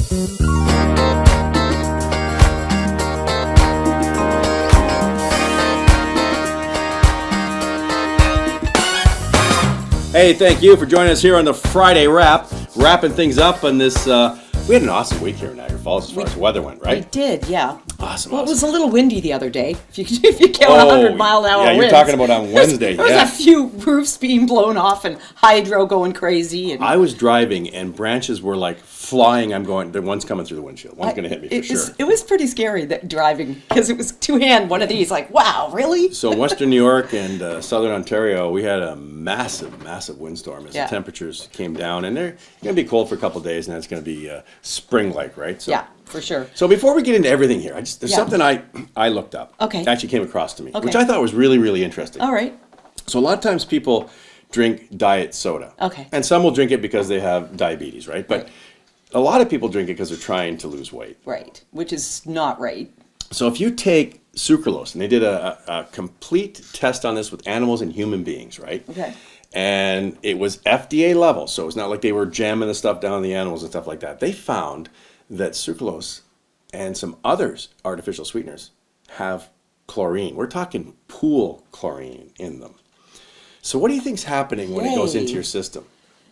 Hey, thank you for joining us here on the Friday Wrap, wrapping things up on this. We had an awesome week here in Niagara Falls as far as weather went, right? We did, yeah. Awesome. Well, it was a little windy the other day. If you count 100-mile-an-hour winds. Yeah, you're talking about on Wednesday. There was a few roofs being blown off and hydro going crazy. And I was driving and branches were like flying. I'm going, the one's coming through the windshield. One's going to hit me for sure. It was pretty scary driving because it was two-hand, one of these, like, wow, really? So in Western New York and Southern Ontario, we had a massive, massive windstorm as the temperatures came down. And they're going to be cold for a couple of days, and then it's going to be spring-like, right? So, yeah, for sure. So before we get into everything here, there's something I looked up. Okay. Actually came across to me, which I thought was really, really interesting. All right. So a lot of times people drink diet soda. Okay. And some will drink it because they have diabetes, right? But a lot of people drink it because they're trying to lose weight. Right, which is not right. So if you take sucralose, and they did a complete test on this with animals and human beings, right? Okay. And it was FDA level, so it's not like they were jamming the stuff down the animals and stuff like that. They found that sucralose and some others artificial sweeteners have chlorine. We're talking pool chlorine in them. So what do you think's happening when it goes into your system?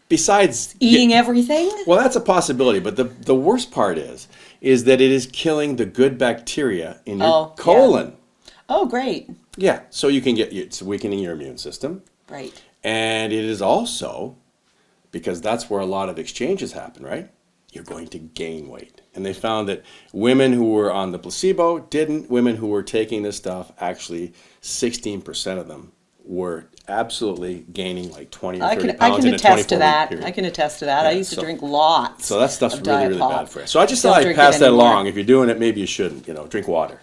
Besides eating everything? Well, that's a possibility, but the worst part is that it is killing the good bacteria in your colon. Yeah. Oh, great. Yeah, so it's weakening your immune system. Right. And it is also, because that's where a lot of exchanges happen, right? You're going to gain weight. And they found that women who were on the placebo didn't. Women who were taking this stuff, actually 16% of them were absolutely gaining like 20 or 30 pounds in a 24-week period. I can attest to that. Yeah, I used to drink lots. So that stuff's really, really bad for you. So I just Don't thought I'd drink pass it that anymore. along. If you're doing it, maybe you shouldn't. Drink water.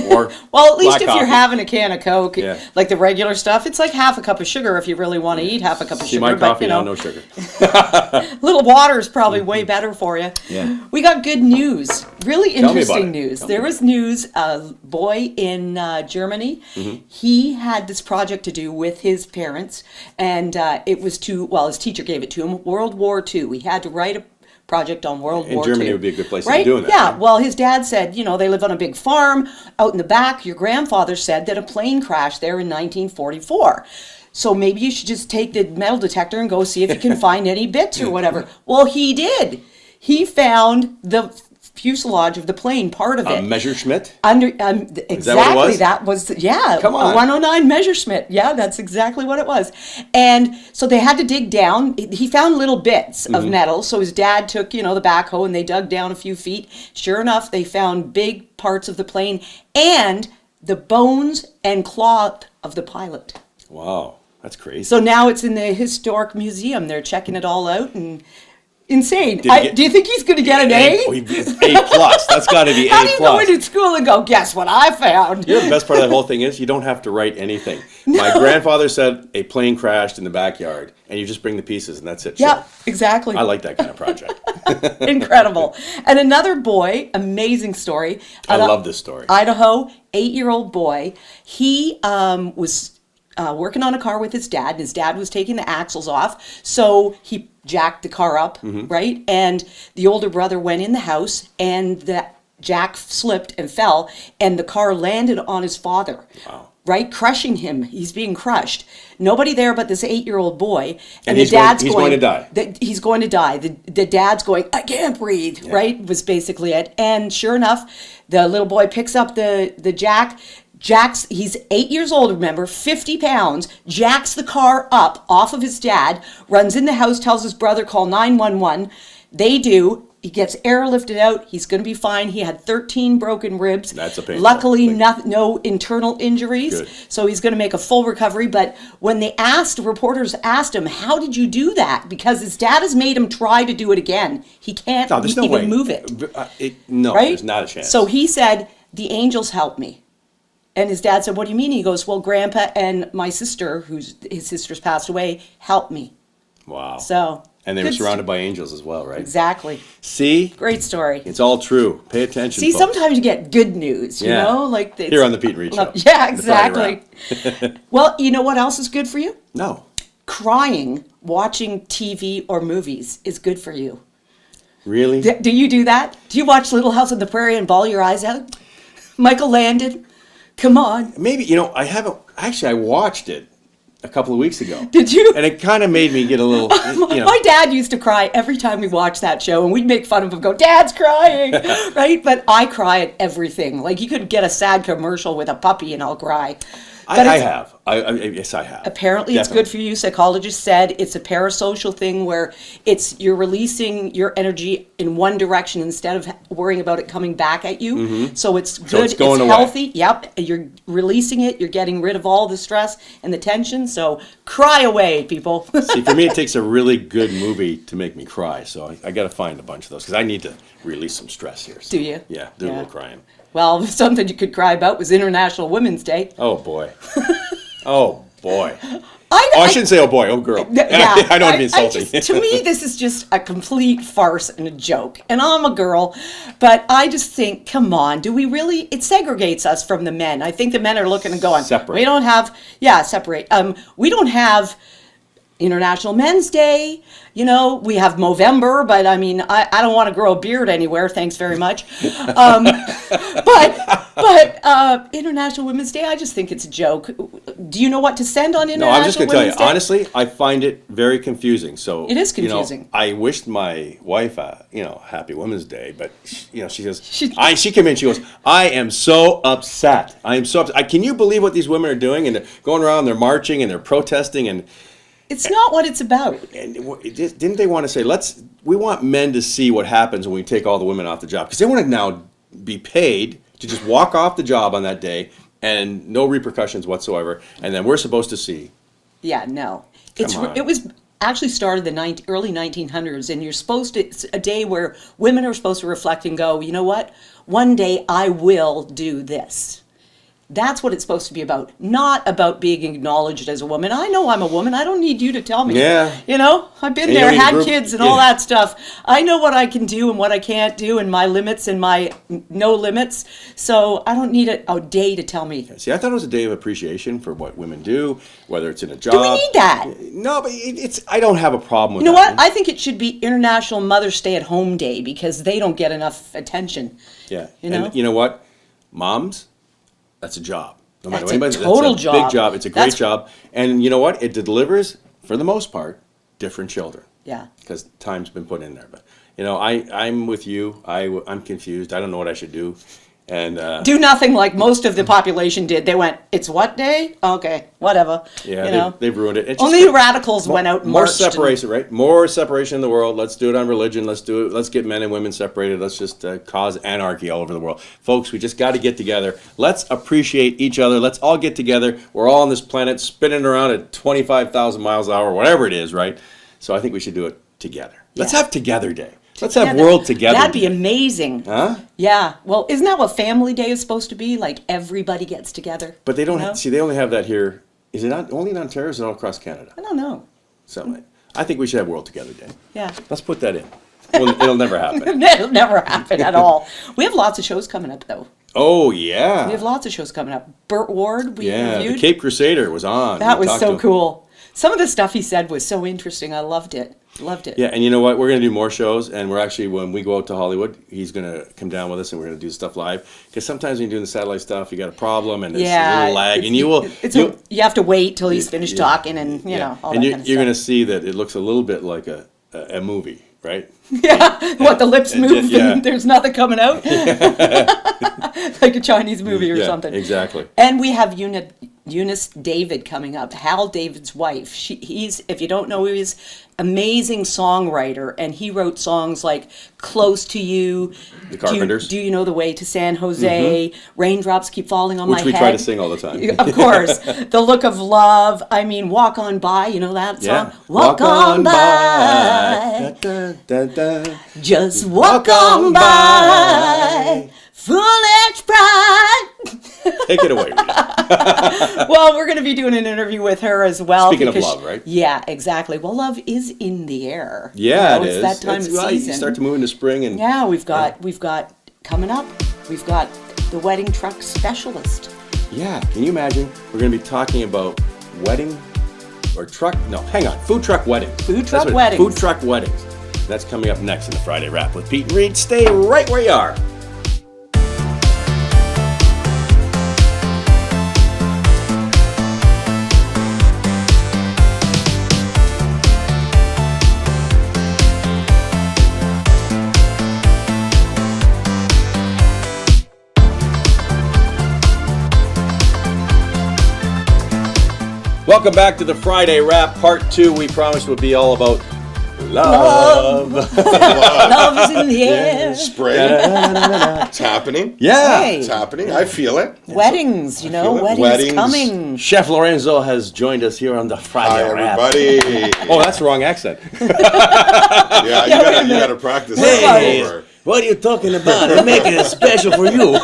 Or well, at least black if coffee. you're having a can of Coke, like the regular stuff, it's like half a cup of sugar if you really want to eat half a cup of See, sugar. my coffee but, now, no sugar. A little water is probably way better for you. Yeah. We got good news. Really interesting news. Tell there was news, a boy in Germany, he had this project to do with his parents, and it was his teacher gave it to him, World War II. He had to write a project on World War II. And Germany would be a good place to be doing that. Yeah, right? Well, his dad said, they live on a big farm out in the back. Your grandfather said that a plane crashed there in 1944. So maybe you should just take the metal detector and go see if you can find any bits or whatever. Well, he did. He found the fuselage of the plane, part of it. Messerschmitt? Exactly. Is that what it was? That was, Come on. A 109 Messerschmitt. Yeah, that's exactly what it was. And so they had to dig down. He found little bits of metal. So his dad took, the backhoe and they dug down a few feet. Sure enough, they found big parts of the plane and the bones and cloth of the pilot. Wow, that's crazy. So now it's in the historic museum. They're checking it all out and insane. Do you think he's going to get an A? It's A+. That's got to be A+. How do you go into school and go, guess what I found? The best part of that whole thing is you don't have to write anything. No. My grandfather said a plane crashed in the backyard, and you just bring the pieces, and that's it. Yeah, exactly. I like that kind of project. Incredible. And another boy, amazing story. I love this story. Idaho, 8-year-old boy. He was working on a car with his dad, and his dad was taking the axles off, so he jacked the car up, right? And the older brother went in the house, and the jack slipped and fell, and the car landed on his father. Wow. Right? Crushing him. He's being crushed. Nobody there but this 8-year-old boy. And he's going to die. He's going to die. The dad's going, I can't breathe, right? Was basically it. And sure enough, the little boy picks up the jack. He's 8 years old, remember, 50 pounds, jacks the car up off of his dad, runs in the house, tells his brother, call 911. They do. He gets airlifted out. He's going to be fine. He had 13 broken ribs. That's a painful Luckily, thing. no internal injuries. Good. So he's going to make a full recovery. But when reporters asked him, how did you do that? Because his dad has made him try to do it again. He can't even move it. Right? There's not a chance. So he said, the angels helped me. And his dad said, what do you mean? He goes, well, Grandpa and my sister, his sister's passed away, helped me. Wow. So. And they were surrounded by angels as well, right? Exactly. See? Great story. It's all true. Pay attention, See, folks. Sometimes you get good news, you know? Like here on the Peet and Reet Show. Yeah, exactly. Well, you know what else is good for you? No. Crying, watching TV or movies is good for you. Really? Do you do that? Do you watch Little House on the Prairie and bawl your eyes out? Michael Landon? Come on. Maybe, you know, I haven't, actually, I watched it a couple of weeks ago. Did you? And it kind of made me get a little, you know. My dad used to cry every time we watched that show, and we'd make fun of him, go, Dad's crying, right? But I cry at everything. Like, you could get a sad commercial with a puppy and I'll cry. But I have. Yes, I have. Apparently, it's good for you. Psychologists said it's a parasocial thing where you're releasing your energy in one direction instead of worrying about it coming back at you. Mm-hmm. So it's good. So it's going away. Healthy. Yep. You're releasing it. You're getting rid of all the stress and the tension. So cry away, people. See, for me, it takes a really good movie to make me cry. So I got to find a bunch of those because I need to release some stress here. So, Do you? Yeah, do a little crying. Well, something you could cry about was International Women's Day. Oh, boy. Oh, boy. I shouldn't say, oh, boy, oh, girl. Yeah, I don't want to be insulting. To me, this is just a complete farce and a joke. And I'm a girl, but I just think, come on, do we really? It segregates us from the men. I think the men are looking and going, Separate. We don't have, separate. We don't have International Men's Day. You know, we have Movember, but I mean, I don't want to grow a beard anywhere. Thanks very much. But International Women's Day, I just think it's a joke. Do you know what to send on International No, I'm just going to tell you, Women's Day? honestly, I find it very confusing. So It is confusing. You know, I wished my wife, Happy Women's Day, but she says, She- she came in, she goes, I am so upset. I am so upset. Can you believe what these women are doing? And they're going around, they're marching, and they're protesting, and It's not what it's about. didn't they want to say, we want men to see what happens when we take all the women off the job? Because they want to now be paid to just walk off the job on that day and no repercussions whatsoever. And then we're supposed to see. Yeah, no. Come on. It was actually started the early 1900s, and it's a day where women are supposed to reflect and go, you know what? One day I will do this. That's what it's supposed to be about, not about being acknowledged as a woman. I know I'm a woman. I don't need you to tell me. Yeah. You know, I've been And you there, don't need a had group- kids and yeah. all that stuff. I know what I can do and what I can't do and my limits and my no limits. So I don't need a day to tell me. See, I thought it was a day of appreciation for what women do, whether it's in a job. Do we need that? No, but I don't have a problem with You know that. what? I think it should be International Mother's Stay at Home Day because they don't get enough attention. Yeah. You know? And you know what? Moms, that's a job. No matter That's a what anybody, total that's a job. big job. It's a great job. And you know what? It delivers, for the most part, different children. Yeah. Because time's been put in there. But, I'm with you. I'm confused. I don't know what I should do. And Do nothing like most of the population did. They went, it's what day? Okay, whatever. yeah, You know? they've ruined it. It's Only just- the radicals went out and more marched. and- separation, right? More separation in the world. Let's do it on religion. Let's do it. Let's get men and women separated. Let's just cause anarchy all over the world, folks. We just got to get together. Let's appreciate each other. Let's all get together. We're all on this planet, spinning around at 25,000 miles an hour, whatever it is, right? So I think we should do it together. Let's Yeah. have Together Day. Let's have Together. World Together. That'd be Day. amazing. Huh? Yeah. Well, isn't that what Family Day is supposed to be? Like everybody gets together. But they don't you know? see. They only have that here. Is it not only in Ontario? Or is it all across Canada? I don't know. So I think we should have World Together Day. Yeah. Let's put that in. It'll never happen. It'll never happen at all. We have lots of shows coming up, though. Oh yeah. We have lots of shows coming up. Burt Ward, we Yeah, interviewed. the Cape Crusader was on. That We was talked so to him. cool. Some of the stuff he said was so interesting. I loved it. Loved it. Yeah, and you know what? We're going to do more shows, and we're actually, when we go out to Hollywood, he's going to come down with us, and we're going to do stuff live. Because sometimes when you're doing the satellite stuff, you got a problem, and it's a little lag, and you will... You have to wait till he's finished talking, and you know all and that you, kind of you're going to stuff. see that it looks a little bit like a movie, right? Yeah, what the lips move yeah. and there's nothing coming out, like a Chinese movie or Yeah, something. exactly. And we have Eunice David coming up, Hal David's wife. He's, if you don't know, he's amazing songwriter, and he wrote songs like "Close to You," The Carpenters. Do you know the way to San Jose? Raindrops keep falling on Which my we head. try to sing all the time. Of course, The Look of Love. I mean, Walk On By. You know that song? Yeah. Walk on by. Da, da, da. Just walk on by. Foolish pride. Take it away, Rita. Well, we're going to be doing an interview with her as well. Speaking of because love, right? Yeah, exactly. Well, love is in the air. Yeah, You know, it is. It's that time of Well, season. you start to move into spring, and Yeah, we've got coming up. We've got the wedding truck specialist. yeah, can you imagine? We're going to be talking about wedding or truck? No, hang on. Food truck weddings. Food That's truck what it is. weddings. Food truck weddings. That's coming up next in the Friday Wrap with Peet and Reet. Stay right where you are. Welcome back to the Friday Wrap, Part 2. We promised would be all about love. Love is in the air. Spring. It's happening. Yeah. Hey. It's happening. I feel it. Weddings, you know, feel it. weddings Weddings. coming. Chef Lorenzo has joined us here on the Friday Hi, Wrap. everybody. Oh, that's the wrong accent. Yeah, you gotta practice that over. What are you talking about? I'm making it special for you.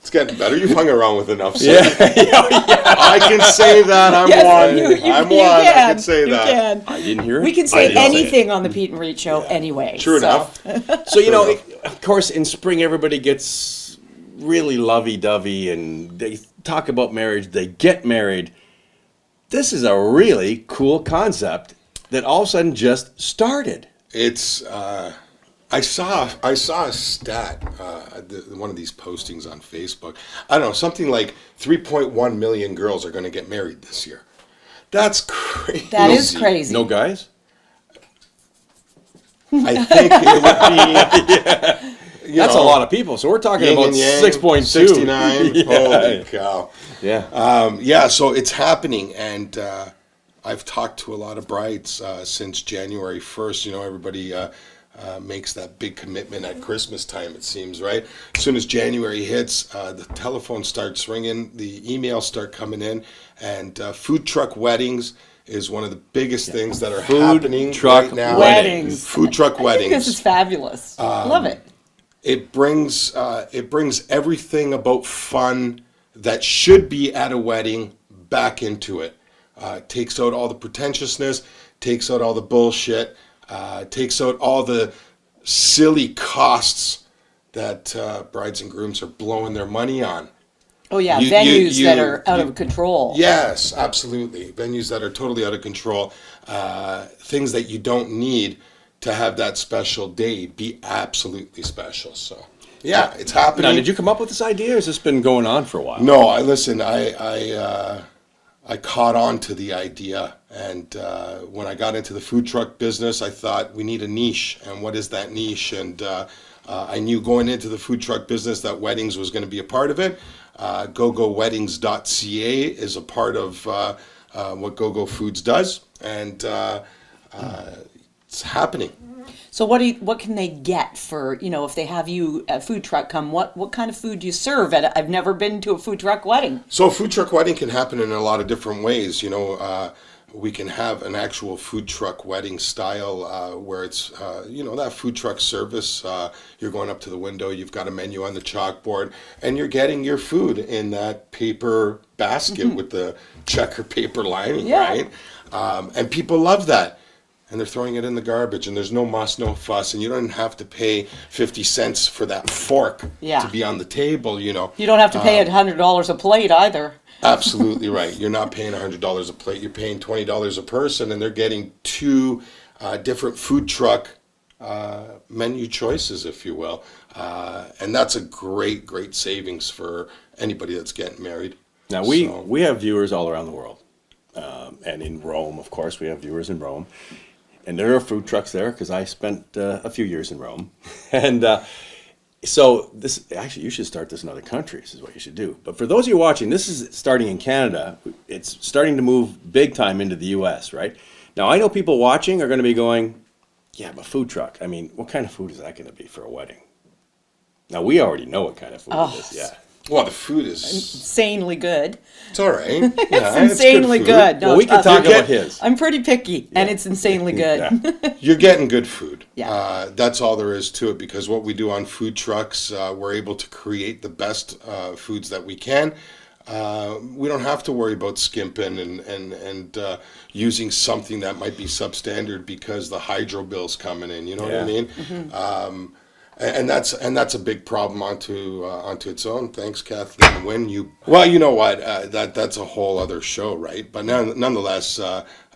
It's getting better. You've hung around with enough. So Yeah. I can say that. I'm Yes, one. you I'm can. one. I can say You that. can. I didn't hear it. We can I say didn't anything on the Peet and Reet show anyway. True so. enough. So, you know, enough. of course, in spring, everybody gets really lovey-dovey and they talk about marriage. They get married. This is a really cool concept that all of a sudden just started. It's. I saw a stat, one of these postings on Facebook. I don't know, something like 3.1 million girls are going to get married this year. That's crazy. That is crazy. No guys? I think it would be. That's a lot of people. So we're talking yin about and yang, 6.2. 69. Yeah. Holy cow. Yeah. So it's happening, and I've talked to a lot of brides since January 1st. You know, everybody makes that big commitment at Christmas time, it seems, right? As soon as January hits, the telephone starts ringing, the emails start coming in, and food truck weddings is one of the biggest things that are happening truck right now. weddings. Food truck I think weddings. this is fabulous. Love it. It brings everything about fun that should be at a wedding back into it. Takes out all the pretentiousness, takes out all the bullshit, takes out all the silly costs that brides and grooms are blowing their money on. Oh yeah, You- venues you- that are out you- of control. Yes, absolutely. Venues that are totally out of control, things that you don't need to have that special day be absolutely special. So, yeah, it's happening. Now, did you come up with this idea, or has this been going on for a while? No, I caught on to the idea, and when I got into the food truck business, I thought we need a niche, and what is that niche? And I knew going into the food truck business that weddings was going to be a part of it. GoGoWeddings.ca is a part of what GoGo Foods does, and it's happening. So what can they get for, if they have you a food truck come, what kind of food do you serve at I've never been to a food truck wedding. So a food truck wedding can happen in a lot of different ways. We can have an actual food truck wedding style where it's, that food truck service. You're going up to the window, you've got a menu on the chalkboard, and you're getting your food in that paper basket with the checker paper lining, Yeah. right? And people love that. And they're throwing it in the garbage, and there's no muss, no fuss, and you don't have to pay 50 cents for that fork Yeah. to be on the table, You don't have to pay $100 a plate either. Absolutely right. You're not paying $100 a plate. You're paying $20 a person, and they're getting two different food truck menu choices, if you will. And that's a great, great savings for anybody that's getting married. Now, we have viewers all around the world. And in Rome, of course, we have viewers in Rome. And there are food trucks there because I spent a few years in Rome. And so actually, you should start this in other countries is what you should do. But for those of you watching, this is starting in Canada. It's starting to move big time into the U.S., right? Now, I know people watching are going to be going, yeah, but food truck. I mean, what kind of food is that going to be for a wedding? Now, we already know what kind of food it is, yeah. Well, the food is... Insanely good. It's all right. Yeah, It's insanely good. No, Well, we can talk trust me. about his. I'm pretty picky, and it's insanely good. Yeah. You're getting good food. Yeah. That's all there is to it, because what we do on food trucks, we're able to create the best foods that we can. We don't have to worry about skimping and using something that might be substandard because the hydro bill's coming in. You know what I mean? Mm-hmm. And that's a big problem onto its own. Thanks, Kathleen. Well, you know what? That's a whole other show, right? But nonetheless,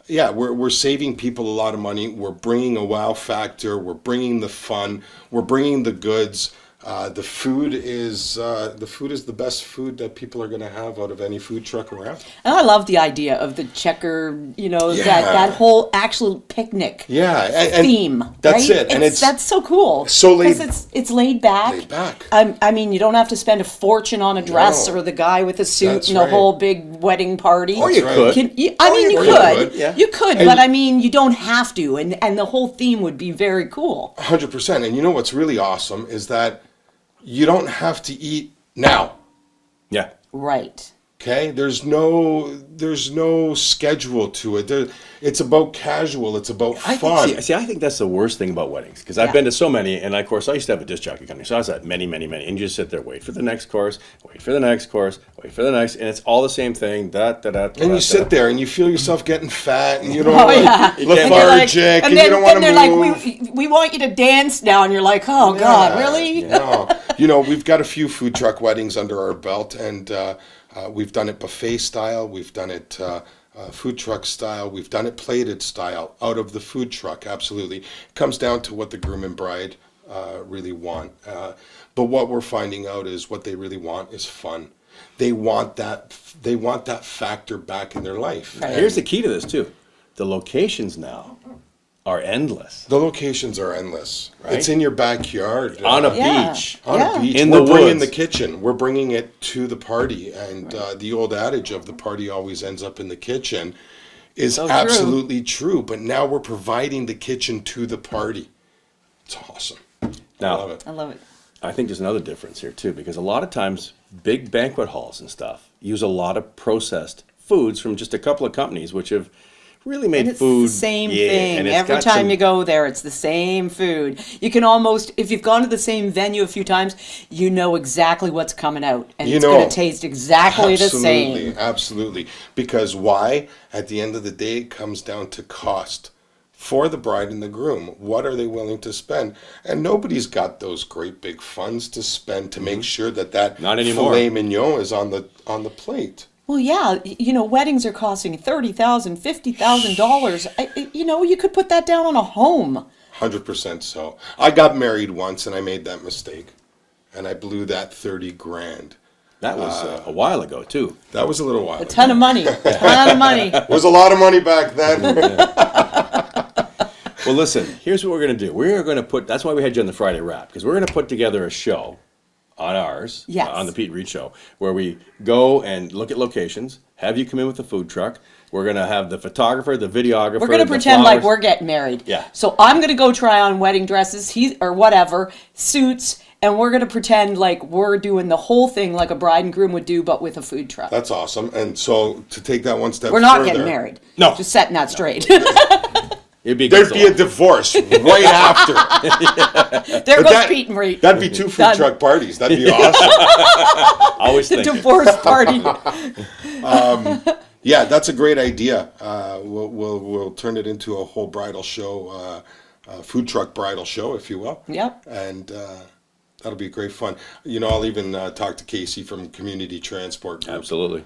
yeah, we're saving people a lot of money. We're bringing a wow factor. We're bringing the fun. We're bringing the goods. The food is the best food that people are going to have out of any food truck around. And I love the idea of the checker, Yeah. that whole actual picnic Yeah, and theme. that's right? it. And that's so cool. so laid- Because it's laid back. Laid back. I mean, you don't have to spend a fortune on a dress No. or the guy with a suit That's and a right. whole big wedding party. Or you right. could. You you could. could, yeah. You could, And- but I mean, you don't have to. And the whole theme would be very cool. 100%. And you know what's really awesome is that you don't have to eat now. Yeah. Right. Okay, there's no schedule to it. It's about casual. It's about fun. I think that's the worst thing about weddings because I've Yeah. been to so many, and of course I used to have a disc jockey company, so I was at many, and you just sit there, wait for the next course, wait for the next course, wait for the next, and it's all the same thing. And you sit there and you feel yourself getting fat, and you don't Oh, like yeah. lethargic, and you don't want to they're move. like, we want you to dance now, and you're like, oh God, really? No. We've got a few food truck weddings under our belt, and we've done it buffet style. We've done it food truck style. We've done it plated style out of the food truck. Absolutely. It comes down to what the groom and bride really want. But what we're finding out is what they really want is fun. They want that factor back in their life. Right. Here's the key to this too: the locations now are endless. The locations are endless. Right. It's in your backyard. On a Yeah. beach. On Yeah. a beach. In We're the bringing woods. the kitchen. We're bringing it to the party. And the old adage of the party always ends up in the kitchen is So true. absolutely true. But now we're providing the kitchen to the party. It's awesome. I Now, love it. I love it. I think there's another difference here too, because a lot of times big banquet halls and stuff use a lot of processed foods from just a couple of companies, which have really made And it's food the same yeah, thing. and it's Every got time some- you go there, it's the same food. You can almost, if you've gone to the same venue a few times, you know exactly what's coming out. And You it's know. going to taste exactly the same. Absolutely. Because why? At the end of the day, it comes down to cost. For the bride and the groom, what are they willing to spend? And nobody's got those great big funds to spend to make sure that Not anymore. filet mignon is on the plate. Well, yeah, weddings are costing $30,000, $50,000. You could put that down on a home. 100% so. I got married once and I made that mistake. And I blew that 30 grand. That was a while ago too. That was a little while. A ton of money. A ton of money. It was a lot of money back then. Well, listen, here's what we're going to do. We're going to that's why we had you on the Friday wrap, because we're going to put together a show on ours, Yes. on the Peet and Reet show, where we go and look at locations, have you come in with the food truck. We're going to have the photographer, the videographer. We're going to the pretend like flowers. we're getting married. Yeah. So I'm going to go try on wedding dresses, or whatever, suits, and we're going to pretend like we're doing the whole thing like a bride and groom would do, but with a food truck. That's awesome. And so to take that one step We're not further, getting married. No. Just setting that straight. It'd be There'd be a divorce right after. There But goes that- Peet and Reet. That'd be two food Done. truck parties. That'd be awesome. always The thinking. divorce party. Yeah, that's a great idea. We'll turn it into a whole bridal show, food truck bridal show, if you will. Yep. And that'll be great fun. I'll even talk to Casey from Community Transport Group. Absolutely.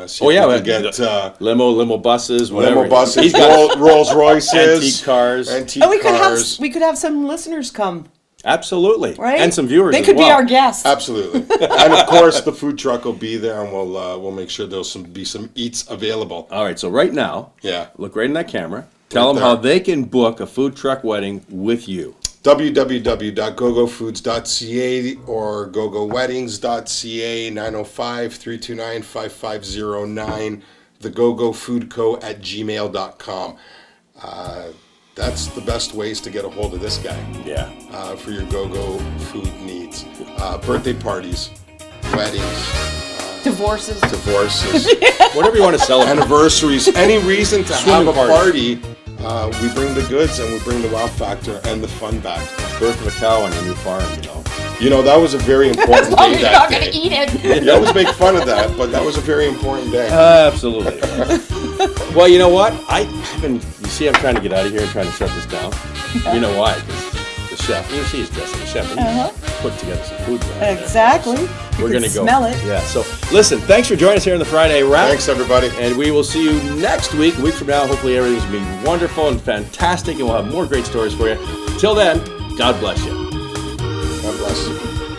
See Oh if yeah, we we can get limo buses, whatever. limo buses, He's got Rolls Royces, antique cars. antique And we cars. could have some listeners come, Absolutely, right? and some viewers. They as could be well. our guests. Absolutely, and of course the food truck will be there, and we'll make sure there'll be some eats available. All right, so right now, Yeah. look right in that camera. Tell them there. how they can book a food truck wedding with you. www.gogofoods.ca or gogoweddings.ca 905-329-5509 thegogofoodco@gmail.com. That's the best ways to get a hold of this guy Yeah. for your go-go food needs. Birthday parties, weddings, Divorces. divorces, Whatever you want to celebrate. anniversaries, any reason to have Swimming a party. party, we bring the goods and we bring the wow factor and the fun back. Birth of a cow on your new farm, That was a very important As long day as you're that not going day. to eat it. You always make fun of that, but that was a very important day. Absolutely. Well, you know what? You see, I'm trying to get out of here and trying to shut this down. You know why? 'Cause the chef, you see he's dressed like a chef. Uh-huh. put together some food. around there. Exactly. So You we're can going to go. smell it. Yeah. So listen, thanks for joining us here on the Friday Wrap. Thanks, everybody. And we will see you next week. A week from now, hopefully everything's going to be wonderful and fantastic, and we'll have more great stories for you. Till then, God bless you. God bless.